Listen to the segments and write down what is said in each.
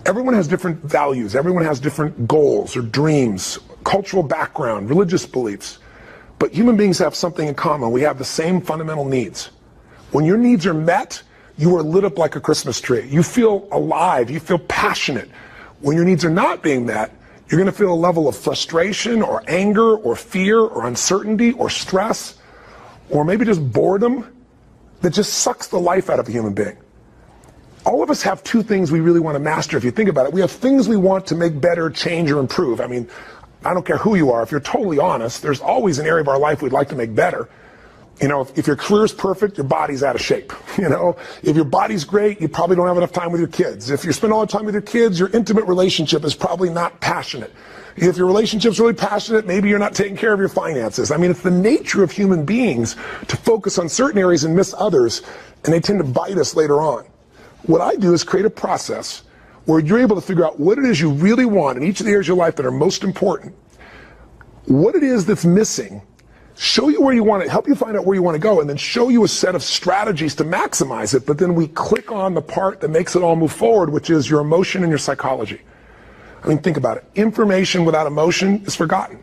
Everyone has different values. Everyone has different goals or dreams, cultural background, religious beliefs. But human beings have something in common. We have the same fundamental needs. When your needs are met, you are lit up like a Christmas tree. You feel alive. You feel passionate. When your needs are not being met, you're going to feel a level of frustration or anger or fear or uncertainty or stress or maybe just boredom that just sucks the life out of a human being. All of us have two things we really want to master. If you think about it, we have things we want to make better, change, or improve. I mean, I don't care who you are. If you're totally honest, there's always an area of our life we'd like to make better. You know, if your career's perfect, your body's out of shape. You know, if your body's great, you probably don't have enough time with your kids. If you spend all the time with your kids, your intimate relationship is probably not passionate. If your relationship's really passionate, maybe you're not taking care of your finances. I mean, it's the nature of human beings to focus on certain areas and miss others, and they tend to bite us later on. What I do is create a process where you're able to figure out what it is you really want in each of the areas of your life that are most important, what it is that's missing, show you where you want it, help you find out where you want to go, and then show you a set of strategies to maximize it. But then we click on the part that makes it all move forward, which is your emotion and your psychology. I mean, think about it. Information without emotion is forgotten.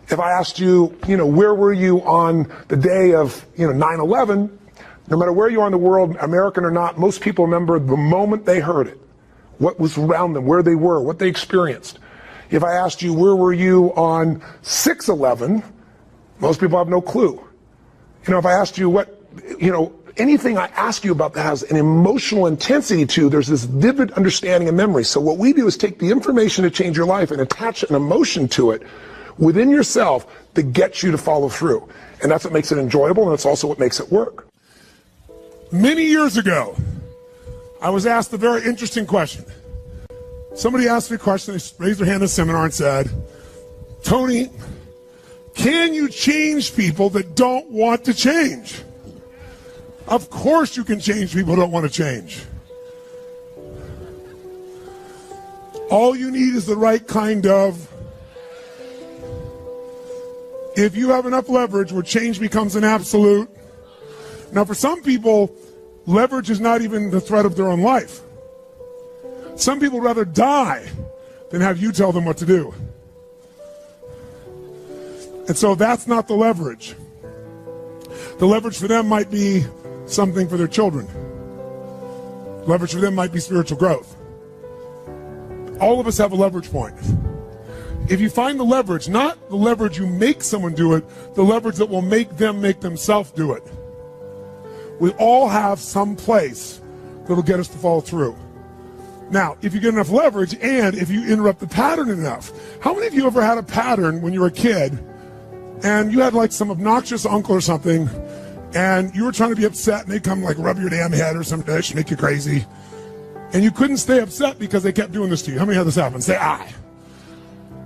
If I asked you, where were you on the day of, 9/11, no matter where you are in the world, American or not, most people remember the moment they heard it, what was around them, where they were, what they experienced. If I asked you, where were you on 6/11, most people have no clue. If I asked you anything I ask you about that has an emotional intensity to, there's this vivid understanding and memory. So what we do is take the information to change your life and attach an emotion to it within yourself that gets you to follow through. And that's what makes it enjoyable, and it's also what makes it work. Many years ago, I was asked a very interesting question. Somebody asked me a question, they raised their hand in a seminar and said, Tony, can you change people that don't want to change? Of course you can change people who don't want to change. All you need is the right kind of... If you have enough leverage where change becomes an absolute... Now for some people, leverage is not even the threat of their own life. Some people rather die than have you tell them what to do. And so that's not the leverage. The leverage for them might be something for their children. Leverage for them might be spiritual growth. All of us have a leverage point. If you find the leverage, not the leverage you make someone do it, the leverage that will make them make themselves do it. We all have some place that'll get us to follow through. Now, if you get enough leverage and if you interrupt the pattern enough, how many of you ever had a pattern when you were a kid and you had like some obnoxious uncle or something and you were trying to be upset and they'd come like rub your damn head or something that should make you crazy and you couldn't stay upset because they kept doing this to you? How many had this happen? Say aye.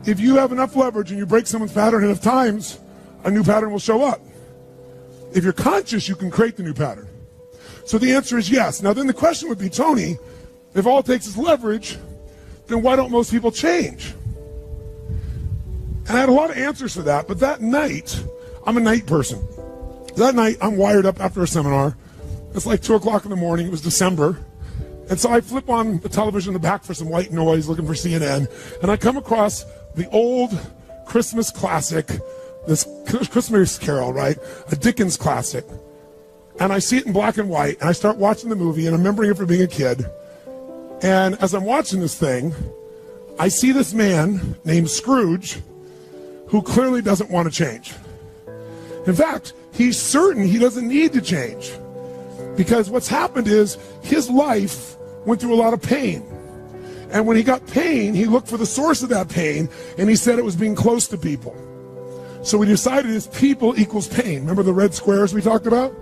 If you have enough leverage and you break someone's pattern enough times, a new pattern will show up. If you're conscious, you can create the new pattern. So the answer is yes. Now then the question would be, Tony, if all it takes is leverage, then why don't most people change? And I had a lot of answers for that, but that night, I'm a night person. That night, I'm wired up after a seminar. It's like 2 o'clock in the morning, it was December. And so I flip on the television in the back for some white noise, looking for CNN, and I come across the old Christmas classic, this Christmas Carol, right? A Dickens classic. And I see it in black and white, and I start watching the movie, and I'm remembering it from being a kid. And as I'm watching this thing, I see this man named Scrooge who clearly doesn't want to change. In fact, he's certain he doesn't need to change because what's happened is his life went through a lot of pain. And when he got pain, he looked for the source of that pain, and he said it was being close to people. So he decided his people equals pain. Remember the red squares we talked about?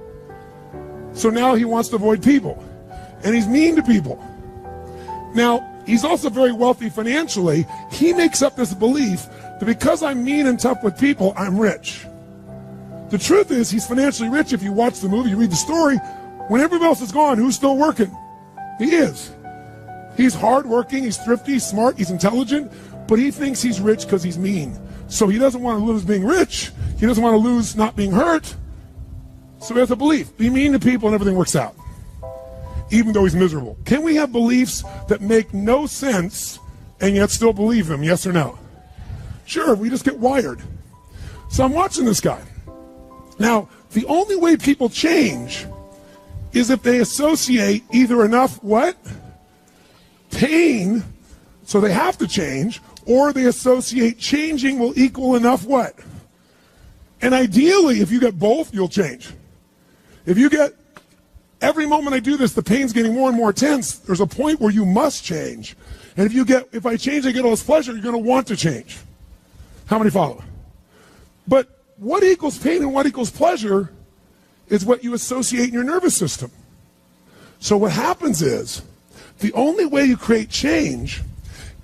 So now he wants to avoid people, and he's mean to people. Now, he's also very wealthy financially. He makes up this belief that because I'm mean and tough with people, I'm rich. The truth is, he's financially rich. If you watch the movie, you read the story, when everybody else is gone, who's still working? He is. He's hardworking, he's thrifty, he's smart, he's intelligent, but he thinks he's rich because he's mean. So he doesn't want to lose being rich. He doesn't want to lose not being hurt. So he has a belief. Be mean to people and everything works out. even though he's miserable? Can we have beliefs that make no sense and yet still believe them? Yes or no? Sure, we just get wired. So I'm watching this guy. Now, the only way people change is if they associate either enough what? Pain, so they have to change, or they associate changing will equal enough what? And ideally, if you get both, you'll change. If you get, every moment I do this, the pain's getting more and more intense, there's a point where you must change. And if I change, I get all this pleasure, you're going to want to change. How many follow? But what equals pain and what equals pleasure is what you associate in your nervous system. So what happens is, the only way you create change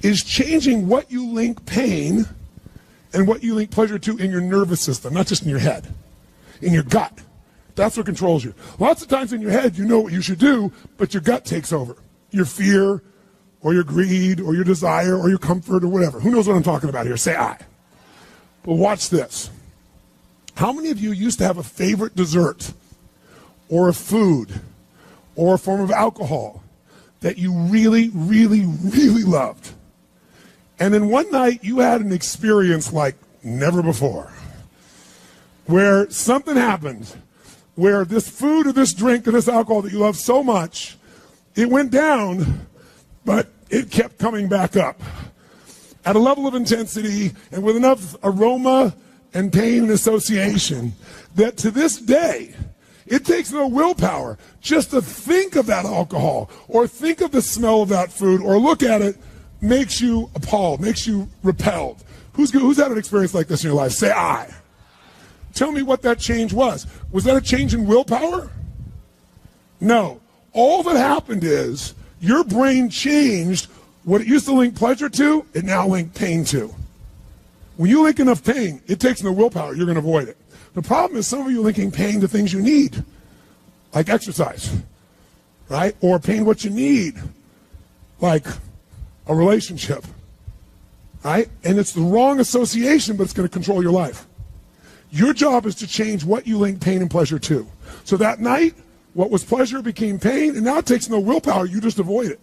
is changing what you link pain and what you link pleasure to in your nervous system, not just in your head, in your gut. That's what controls you. Lots of times in your head, you know what you should do, but your gut takes over. Your fear, or your greed, or your desire, or your comfort, or whatever. Who knows what I'm talking about here? Say I. But watch this. How many of you used to have a favorite dessert, or a food, or a form of alcohol that you really, really, really loved? And then one night you had an experience like never before, where something happened, where this food or this drink or this alcohol that you love so much, it went down, but it kept coming back up at a level of intensity and with enough aroma and pain and association that to this day, it takes no willpower just to think of that alcohol or think of the smell of that food or look at it makes you appalled, makes you repelled. Who's had an experience like this in your life? Say I. Tell me what that change was. Was that a change in willpower? No. All that happened is your brain changed what it used to link pleasure to, it now linked pain to. When you link enough pain, it takes no willpower, you're going to avoid it. The problem is some of you are linking pain to things you need, like exercise, right? Or pain what you need, like a relationship, right? And it's the wrong association, but it's going to control your life. Your job is to change what you link pain and pleasure to. So that night, what was pleasure became pain, and now it takes no willpower, you just avoid it.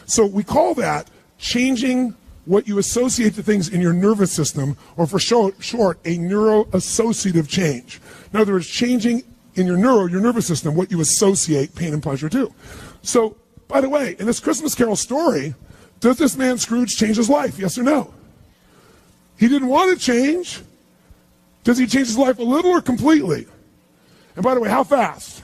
So we call that changing what you associate to things in your nervous system, or for short, a neuroassociative change. In other words, changing in your nervous system, what you associate pain and pleasure to. So, by the way, in this Christmas Carol story, does this man Scrooge change his life? Yes or no? He didn't want to change. Does he change his life a little or completely? And by the way, how fast?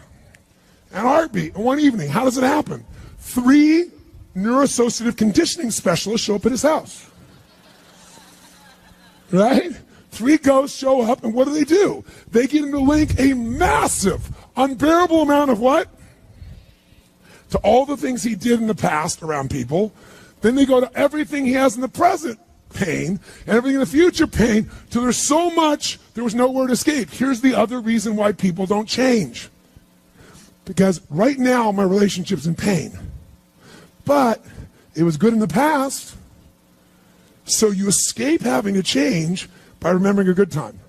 In a heartbeat, in one evening. How does it happen? 3 neuroassociative conditioning specialists show up at his house. Right? 3 ghosts show up, and what do? They get him to link a massive, unbearable amount of what? To all the things he did in the past around people. Then they go to everything he has in the present, pain, and everything in the future, pain, till there's so much, there was nowhere to escape. Here's the other reason why people don't change. Because right now, my relationship's in pain. But it was good in the past. So you escape having to change by remembering a good time.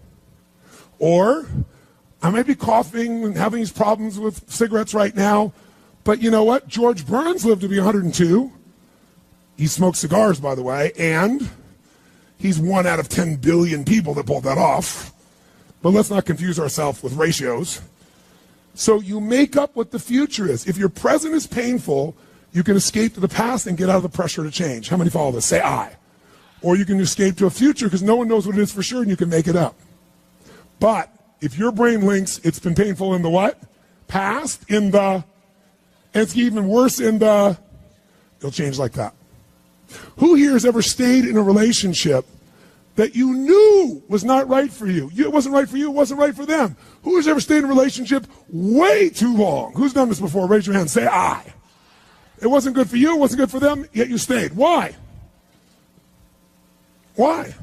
Or I might be coughing and having these problems with cigarettes right now, but you know what? George Burns lived to be 102. He smoked cigars, by the way, and he's 1 out of 10 billion people that pulled that off. But let's not confuse ourselves with ratios. So you make up what the future is. If your present is painful, you can escape to the past and get out of the pressure to change. How many follow this? Say I. Or you can escape to a future because no one knows what it is for sure and you can make it up. But if your brain links, it's been painful in the what? Past, and it's even worse it'll change like that. Who here has ever stayed in a relationship that you knew was not right for you? It wasn't right for you, it wasn't right for them. Who has ever stayed in a relationship way too long? Who's done this before? Raise your hand. Say I. It wasn't good for you, it wasn't good for them, yet you stayed. Why? Why?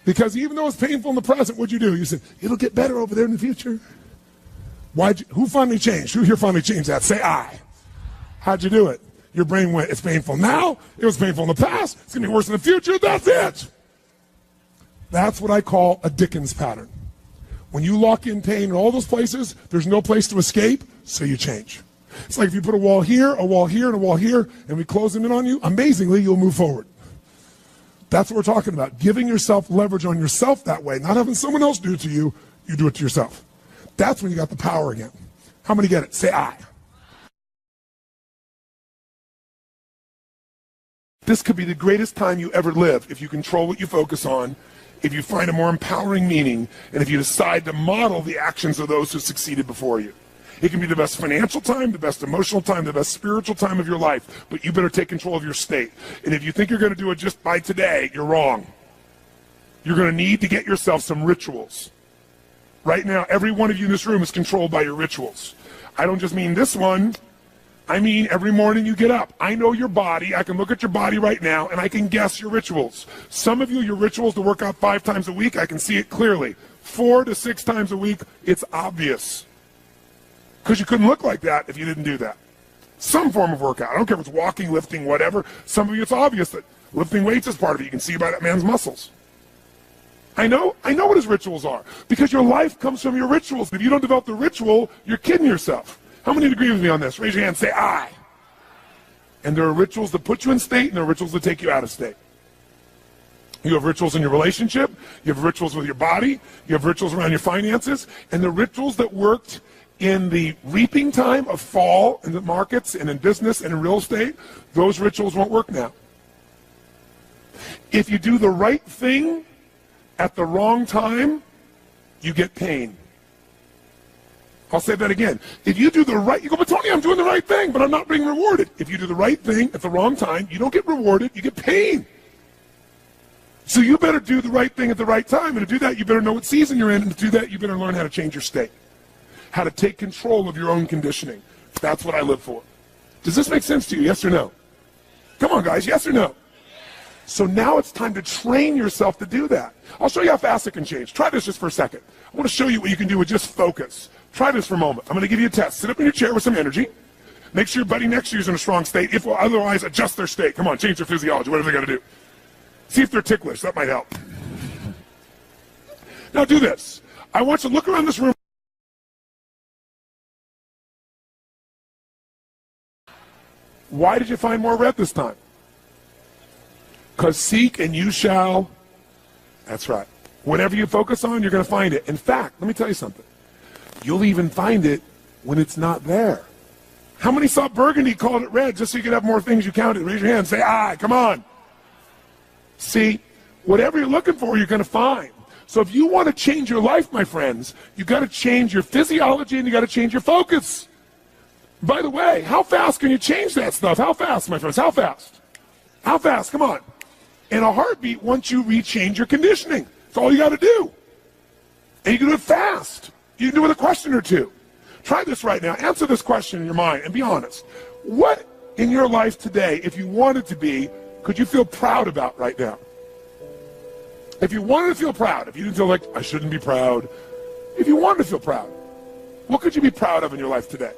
Because even though it's painful in the present, what'd you do? You said, it'll get better over there in the future. Who finally changed? Who here finally changed that? Say I. How'd you do it? Your brain went, it's painful now, it was painful in the past, it's going to be worse in the future, that's it. That's what I call a Dickens pattern. When you lock in pain in all those places, there's no place to escape, so you change. It's like if you put a wall here, and a wall here, and we close them in on you, amazingly, you'll move forward. That's what we're talking about. Giving yourself leverage on yourself that way, not having someone else do it to you, you do it to yourself. That's when you got the power again. How many get it? Say I. This could be the greatest time you ever live if you control what you focus on, if you find a more empowering meaning, and if you decide to model the actions of those who succeeded before you. It can be the best financial time, the best emotional time, the best spiritual time of your life, but you better take control of your state. And if you think you're going to do it just by today, you're wrong. You're going to need to get yourself some rituals. Right now, every one of you in this room is controlled by your rituals. I don't just mean this one. I mean every morning you get up. I know your body. I can look at your body right now, and I can guess your rituals. Some of you, your rituals to work out 5 times a week, I can see it clearly. 4 to 6 times a week, it's obvious. Because you couldn't look like that if you didn't do that. Some form of workout. I don't care if it's walking, lifting, whatever. Some of you, it's obvious that lifting weights is part of it. You can see by that man's muscles. I know what his rituals are. Because your life comes from your rituals. If you don't develop the ritual, you're kidding yourself. How many agree with me on this? Raise your hand, say I. And there are rituals that put you in state, and there are rituals that take you out of state. You have rituals in your relationship. You have rituals with your body. You have rituals around your finances. And the rituals that worked in the reaping time of fall in the markets and in business and in real estate, those rituals won't work now. If you do the right thing at the wrong time, you get pain. I'll say that again. If you do the right, you go, but Tony, I'm doing the right thing, but I'm not being rewarded. If you do the right thing at the wrong time, you don't get rewarded, you get pain. So you better do the right thing at the right time, and to do that, you better know what season you're in, and to do that, you better learn how to change your state. How to take control of your own conditioning. That's what I live for. Does this make sense to you, yes or no? Come on, guys, yes or no? So now it's time to train yourself to do that. I'll show you how fast it can change. Try this just for a second. I want to show you what you can do with just focus. Try this for a moment. I'm going to give you a test. Sit up in your chair with some energy. Make sure your buddy next to you is in a strong state. If otherwise, adjust their state. Come on, change their physiology, whatever they got to do. See if they're ticklish. That might help. Now do this. I want you to look around this room. Why did you find more red this time? Because seek and you shall. That's right. Whatever you focus on, you're going to find it. In fact, let me tell you something. You'll even find it when it's not there. How many saw burgundy, called it red, just so you could have more things you counted? Raise your hand. Say, aye. Come on. See, whatever you're looking for, you're going to find. So if you want to change your life, my friends, you've got to change your physiology and you got to change your focus. By the way, how fast can you change that stuff? How fast, my friends? How fast? How fast? Come on. In a heartbeat, once you rechange your conditioning. That's all you got to do. And you can do it fast. You can do it with a question or two. Try this right now. Answer this question in your mind and be honest. What in your life today, if you wanted to be, could you feel proud about right now? If you wanted to feel proud, if you didn't feel like, I shouldn't be proud, if you wanted to feel proud, what could you be proud of in your life today?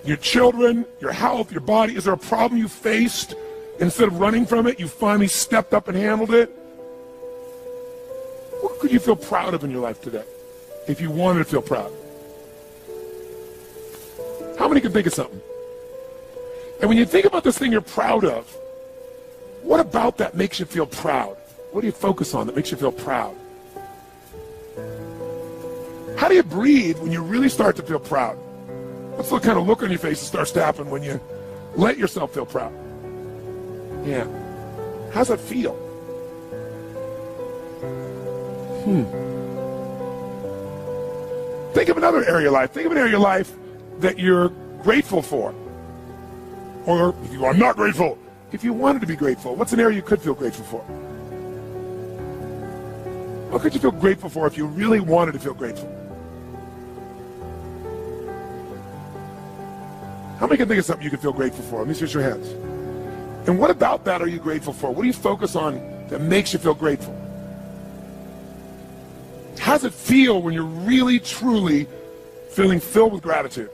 Your children, your health, your body. Is there a problem you faced? Instead of running from it, you finally stepped up and handled it? What could you feel proud of in your life today? If you wanted to feel proud. How many can think of something? And when you think about this thing you're proud of, what about that makes you feel proud? What do you focus on that makes you feel proud? How do you breathe when you really start to feel proud? What's the kind of look on your face that starts to happen when you let yourself feel proud? Yeah. How's that feel? Think of another area of life. Think of an area of life that you're grateful for. Or if you are not grateful, if you wanted to be grateful, what's an area you could feel grateful for? What could you feel grateful for if you really wanted to feel grateful? How many can think of something you could feel grateful for? Let me see your hands. And what about that are you grateful for? What do you focus on that makes you feel grateful? How does it feel when you're really, truly feeling filled with gratitude?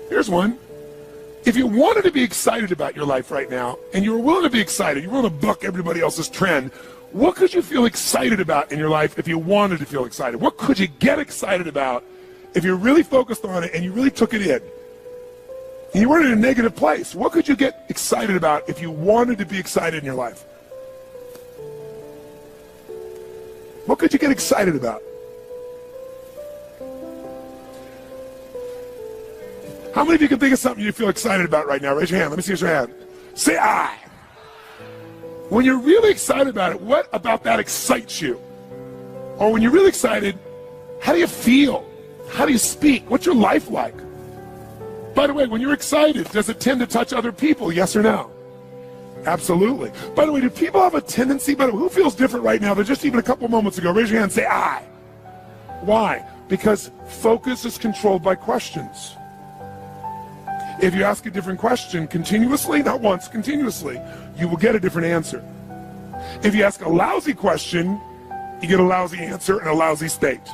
Here's one. If you wanted to be excited about your life right now, and you were willing to be excited, you're willing to buck everybody else's trend, What could you feel excited about in your life if you wanted to feel excited? What could you get excited about if you're really focused on it and you really took it in? And you weren't in a negative place. What could you get excited about if you wanted to be excited in your life? What could you get excited about? How many of you can think of something you feel excited about right now? Raise your hand. Let me see your hand. Say I. When you're really excited about it, what about that excites you? Or when you're really excited, how do you feel? How do you speak? What's your life like? By the way, when you're excited, does it tend to touch other people? Yes or no? Absolutely. By the way, do people have a tendency, by the way, who feels different right now than just even a couple moments ago? Raise your hand and say I. Why? Because focus is controlled by questions. If you ask a different question continuously, not once, continuously, you will get a different answer. If you ask a lousy question, you get a lousy answer and a lousy state.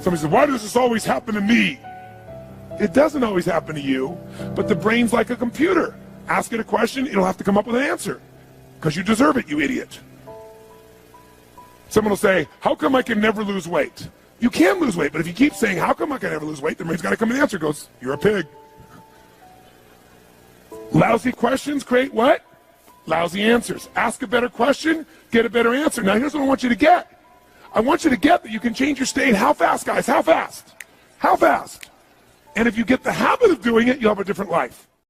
Somebody says, why does this always happen to me? It doesn't always happen to you, but the brain's like a computer. Ask it a question, it'll have to come up with an answer. Because you deserve it, you idiot. Someone will say, how come I can never lose weight? You can lose weight, but if you keep saying, how come I can never lose weight, the brain's got to come with an answer. It goes, you're a pig. Lousy questions create what? Lousy answers. Ask a better question, get a better answer. Now here's what I want you to get. I want you to get that you can change your state. How fast, guys? How fast? How fast? And if you get the habit of doing it, you'll have a different life.